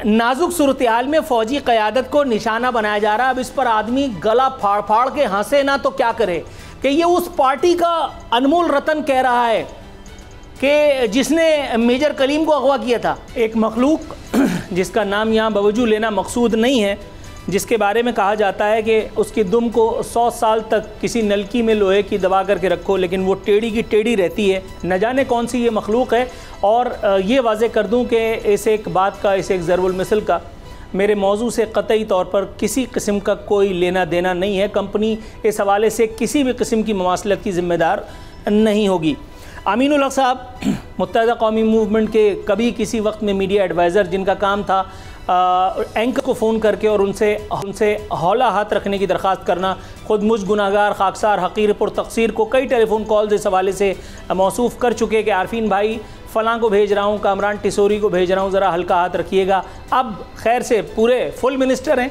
नाजुक सूरत-ए-हाल में फौजी क़यादत को निशाना बनाया जा रहा है। अब इस पर आदमी गला फाड़ फाड़ के हंसे ना तो क्या करे कि ये उस पार्टी का अनमोल रतन कह रहा है कि जिसने मेजर कलीम को अगवा किया था। एक मखलूक जिसका नाम यहाँ बवजू लेना मकसूद नहीं है, जिसके बारे में कहा जाता है कि उसकी दुम को 100 साल तक किसी नलकी में लोहे की दबा करके रखो लेकिन वो टेढ़ी की टेढ़ी रहती है। न जाने कौन सी ये मखलूक है। और ये वाज़े कर दूं कि इस एक बात का, इस एक ज़रबुल मिसल का मेरे मौजू से क़तई तौर पर किसी किस्म का कोई लेना देना नहीं है। कंपनी इस हवाले से किसी भी किस्म की ममासलत की ज़िम्मेदार नहीं होगी। अमीनुल हक साहब मुत्तहिदा कौमी मूवमेंट के कभी किसी वक्त में मीडिया एडवाइज़र, जिनका काम था एंकर को फ़ोन करके और उनसे हौला हाथ रखने की दरख्वास्त करना। ख़ुद मुझ गुनाहगार, खाकसार, हक़ीर, पुरतक़सीर को कई टेलीफोन कॉल्स इस हवाले से मौसूफ़ कर चुके कि आरफीन भाई फ़लाँ को भेज रहा हूँ, कामरान टिसोरी को भेज रहा हूँ, ज़रा हल्का हाथ रखिएगा। अब खैर से पूरे फुल मिनिस्टर हैं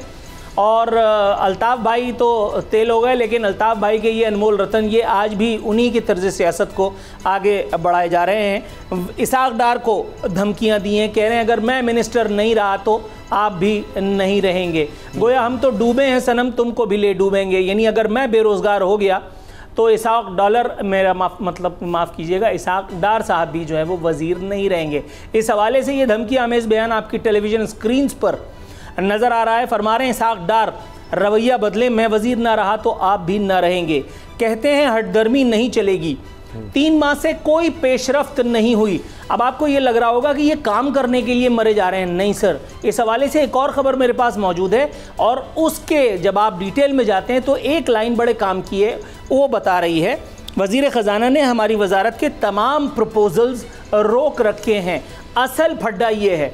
और अल्ताफ़ भाई तो तेल हो गए, लेकिन अल्ताफ़ भाई के ये अनमोल रतन ये आज भी उन्हीं की तर्ज़ सियासत को आगे बढ़ाए जा रहे हैं। इसहाक़ डार को धमकियां दी हैं, कह रहे हैं अगर मैं मिनिस्टर नहीं रहा तो आप भी नहीं रहेंगे। गोया हम तो डूबे हैं सनम, तुमको भी ले डूबेंगे। यानी अगर मैं बेरोज़गार हो गया तो इसहाक़ डॉलर मेरा माफ़ कीजिएगा, इसहाक़ डार साहब भी जो है वो वज़ीर नहीं रहेंगे। इस हवाले से ये धमकी आमेज़ बयान आपकी टेलीविज़न स्क्रीन्स पर नज़र आ रहा है। फरमा रहे हैं इसहाक़ डार रवैया बदले, मैं वज़ीर ना रहा तो आप भी ना रहेंगे। कहते हैं हटदर्मी नहीं चलेगी। 3 माह से कोई पेशरफ्त नहीं हुई। अब आपको ये लग रहा होगा कि ये काम करने के लिए मरे जा रहे हैं। नहीं सर, इस हवाले से एक और ख़बर मेरे पास मौजूद है और उसके जब आप डिटेल में जाते हैं तो एक लाइन बड़े काम की है, वो बता रही है वज़ीर ख़जाना ने हमारी वजारत के तमाम प्रपोज़ल्स रोक रखे हैं। असल फड्डा ये है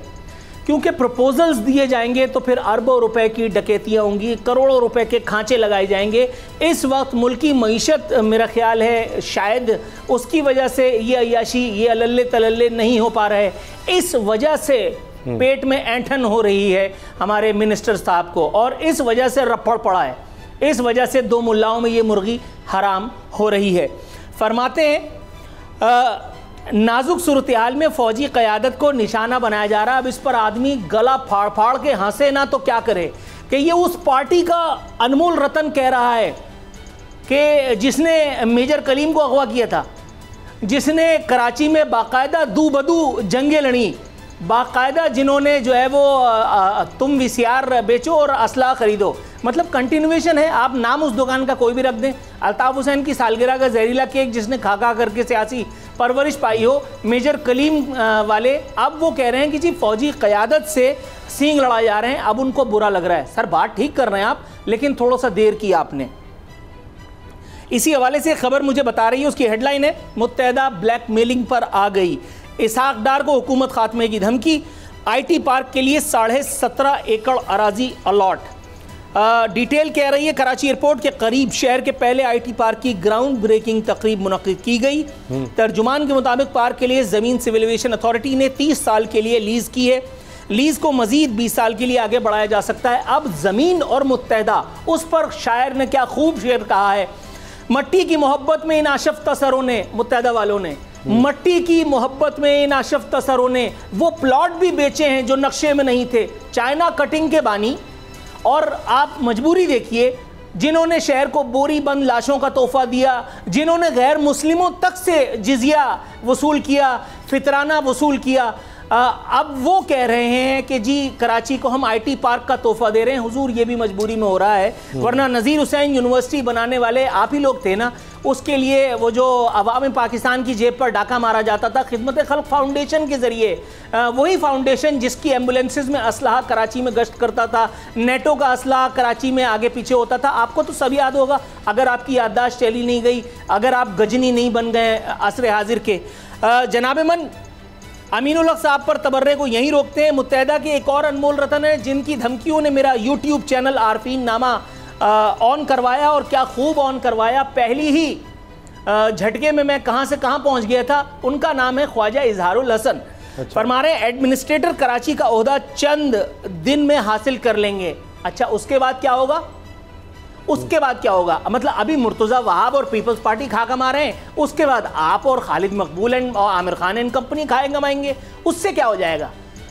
क्योंकि प्रपोज़ल्स दिए जाएंगे तो फिर अरबों रुपए की डकैतियाँ होंगी, करोड़ों रुपए के खांचे लगाए जाएंगे। इस वक्त मुल्की मईशत मेरा ख्याल है शायद उसकी वजह से ये अय्याशी, ये अल्ले तलल्ले नहीं हो पा रहे। इस वजह से पेट में ऐंठन हो रही है हमारे मिनिस्टर साहब को और इस वजह से रप्पड़ पड़ा है। इस वजह से 2 मुल्लाओं में ये मुर्गी हराम हो रही है। फरमाते हैं नाजुक सूरत-ए-हाल में फौजी क़यादत को निशाना बनाया जा रहा है। अब इस पर आदमी गला फाड़ फाड़ के हंसे ना तो क्या करे कि ये उस पार्टी का अनमोल रतन कह रहा है कि जिसने मेजर कलीम को अगवा किया था, जिसने कराची में बाकायदा दू बदू जंगें लड़ी, बाकायदा जिन्होंने जो है वो तुम VCR बेचो और असला ख़रीदो। मतलब कंटिन्यूएशन है। आप नाम उस दुकान का कोई भी रख दें। अल्ताफ़ हुसैन की सालगिरह का जहरीला केक जिसने खा खा करके सियासी परवरिश पाई हो, मेजर कलीम वाले अब वो कह रहे हैं कि जी फौजी क़यादत से सींग लड़ाए जा रहे हैं। अब उनको बुरा लग रहा है। सर बात ठीक कर रहे हैं आप, लेकिन थोड़ा सा देर की आपने। इसी हवाले से खबर मुझे बता रही है, उसकी हेडलाइन है मुत्तहिदा ब्लैकमेलिंग पर आ गई। इसहाक़ डार को हुकूमत खात्मे की धमकी। IT पार्क के लिए 17.5 एकड़ अराजी अलॉट। डिटेल कह रही है कराची एयरपोर्ट के करीब शहर के पहले IT पार्क की ग्राउंड ब्रेकिंग तकरीब मुनक़्क़िद की गई। तर्जुमान के मुताबिक पार्क के लिए ज़मीन सिविल एविएशन अथॉरिटी ने 30 साल के लिए लीज़ की है। लीज़ को मज़ीद 20 साल के लिए आगे बढ़ाया जा सकता है। अब ज़मीन और मुत्तहिदा, उस पर शायर ने क्या खूब शेर कहा है। मट्टी की मोहब्बत में इन आशफ तसरों ने, मुत्तहिदा वालों ने मट्टी की मोहब्बत में इन आशफ तसरों ने वो प्लॉट भी बेचे हैं जो नक्शे में नहीं थे। चाइना कटिंग के बानी। और आप मजबूरी देखिए, जिन्होंने शहर को बोरी बंद लाशों का तोहफा दिया, जिन्होंने गैर मुस्लिमों तक से जिजिया वसूल किया, फितराना वसूल किया, अब वो कह रहे हैं कि जी कराची को हम IT पार्क का तोहफा दे रहे हैं। हुजूर ये भी मजबूरी में हो रहा है, वरना नज़ीर हुसैन यूनिवर्सिटी बनाने वाले आप ही लोग थे ना। उसके लिए वो जो अवाम पाकिस्तान की जेब पर डाका मारा जाता था खिदमत खल्क फाउंडेशन के ज़रिए, वही फाउंडेशन जिसकी एम्बुलेंसेज में असलहा कराची में गश्त करता था, नेटो का असलहा कराची में आगे पीछे होता था। आपको तो सब याद होगा, अगर आपकी याददाश्त चली नहीं गई, अगर आप गजनी नहीं बन गए असर हाजिर के। जनाब मन अमीनुल हक साहब पर तबर्रे को यहीं रोकते हैं। मुत्तहिदा के एक और अनमोल रतन है जिनकी धमकियों ने मेरा YouTube चैनल आरफीन नामा ऑन करवाया, और क्या खूब ऑन करवाया। पहली ही झटके में मैं कहां से कहां पहुंच गया था। उनका नाम है ख्वाजा इजहारुल हसन। फरमा रहे एडमिनिस्ट्रेटर कराची का ओहदा चंद दिन में हासिल कर लेंगे। अच्छा, उसके बाद क्या होगा? उसके बाद क्या होगा? मतलब अभी मुर्तज़ा वहाब और पीपल्स पार्टी खा कमा रहे हैं, उसके बाद आप और खालिद मकबूल और आमिर खान एंड कंपनी खाए कमाएंगे। उससे क्या हो जाएगा?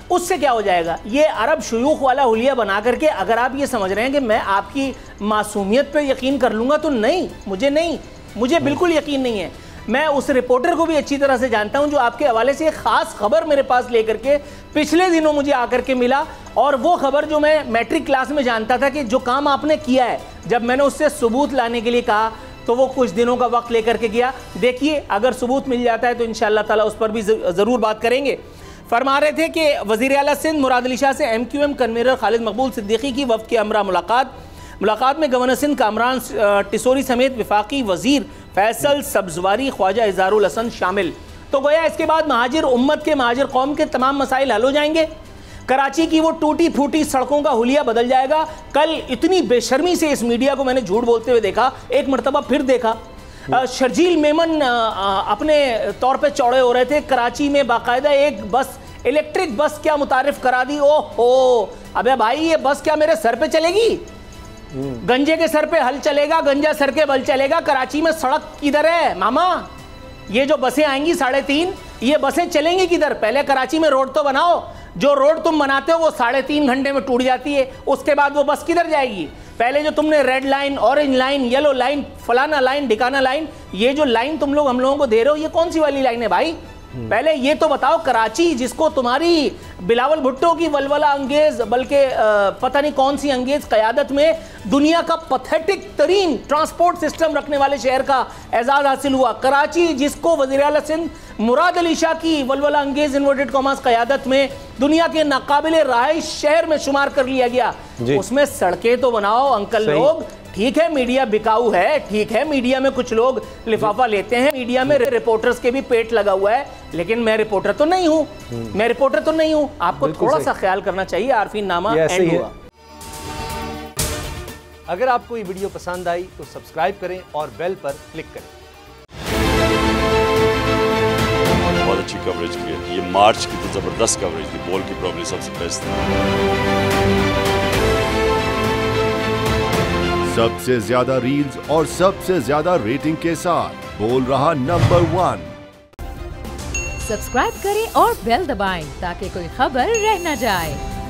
اس سے کیا ہو جائے گا؟ یہ عرب شیوخ والا حلیہ بنا کر کے اگر آپ یہ سمجھ رہے ہیں کہ میں آپ کی معصومیت پہ یقین کر لوں گا تو نہیں، مجھے بالکل یقین نہیں ہے۔ میں اس رپورٹر کو بھی اچھی طرح سے جانتا ہوں جو آپ کے حوالے سے ایک خاص خبر میرے پاس لے کر کے پچھلے دنوں مجھے آ کر کے ملا، اور وہ خبر جو میں میٹرک کلاس میں جانتا تھا کہ جو کام آپ نے کیا ہے، جب میں نے اس سے ثبوت لانے کے لیے کہا تو وہ کچھ دنوں کا وقت لے کر کے گیا۔ دیکھیے اگر ثبوت مل جاتا ہے تو انشاءاللہ تعالیٰ اس پر بھی ضرور بات کریں گے۔ فرما رہے تھے کہ وزیر اعلیٰ سندھ مراد علی شاہ سے ایم کیو ایم کنوینر خالد مقبول صدیقی کی وفد کے ہمراہ ملاقات میں گورنر سندھ کامران ٹسوری سمیت وفاقی وزیر فیصل سبزواری، خواجہ اظہار الحسن شامل۔ تو گویا اس کے بعد مہاجر امت کے، مہاجر قوم کے تمام مسائل حل ہو جائیں گے۔ کراچی کی وہ ٹوٹی پھوٹی سڑکوں کا حلیہ بدل جائے گا۔ کل اتنی بے شرمی سے اس میڈیا کو میں نے جھوٹ بولتے ہوئے دیکھا، ایک مرتبہ پھر دیکھا۔ شرجیل میمن اپنے طور پہ چوڑے ہو رہے تھے، کراچی میں باقاعدہ ایک بس، الیکٹرک بس کیا متعارف کرا دی۔ ابے بھائی یہ بس کیا میرے سر پہ چلے گی؟ گنجے کے سر پہ ہل چلے گا، گنجا سر کے بل چلے گا۔ کراچی میں سڑک کدھر ہے ماما؟ یہ جو بسیں آئیں گی 3.5، یہ بسیں چلیں گی کدھر؟ پہلے کراچی میں روڈ تو بناؤ۔ جو روڈ تم بناتے ہو وہ 3.5 گھنٹے میں ٹوٹ جاتی ہے، اس کے بعد وہ بس کدھر جائے گی؟ پہلے جو تم نے red line, orange line, yellow line, فلانا لائن، ڈھکانا لائن، یہ جو لائن تم لوگ ہم لوگوں کو دے رہے ہو یہ کون سی والی لائن ہے بھائی؟ پہلے یہ تو بتاؤ، کراچی جس کو تمہاری بلاول بھٹو کی ولولہ انگیز، بلکہ پتہ نہیں کون سی انگیز قیادت میں دنیا کا پتھیٹک ترین ٹرانسپورٹ سسٹم رکھنے والے شہر کا اعزاز حاصل ہوا، کراچی جس کو وزیر اعلیٰ سندھ مراد علی شاہ کی ولولہ انگیز انورٹڈ کاماز قیادت میں دنیا کے ناقابل رہائش شہر میں شمار کر لیا گیا، اس میں سڑکیں تو بناؤ انکل لوگ۔ ٹھیک ہے میڈیا بکاؤ ہے، ٹھیک ہے میڈیا میں کچھ لوگ لفافہ لیتے ہیں، میڈیا میں رپورٹرز کے بھی پیٹ لگا ہوا ہے، لیکن میں رپورٹر تو نہیں ہوں، آپ کو تھوڑا سا خیال کرنا چاہیے۔ عارفین نامہ اینڈ ہوا۔ اگر آپ کو یہ ویڈیو پسند آئی تو سبسکرائب کریں اور بیل پر کلک کریں۔ بہت اچھی کوریج کی ہے، یہ مارچ کی تو زبردست کوریج تھی، بول کی پرابلی سب سے بیسٹ تھی۔ سب سے زیادہ ریلز اور سب سے زیادہ ریٹنگ کے ساتھ بول رہا نمبر 1۔ سبسکرائب کریں اور بیل دبائیں تاکہ کوئی خبر رہ نہ جائے۔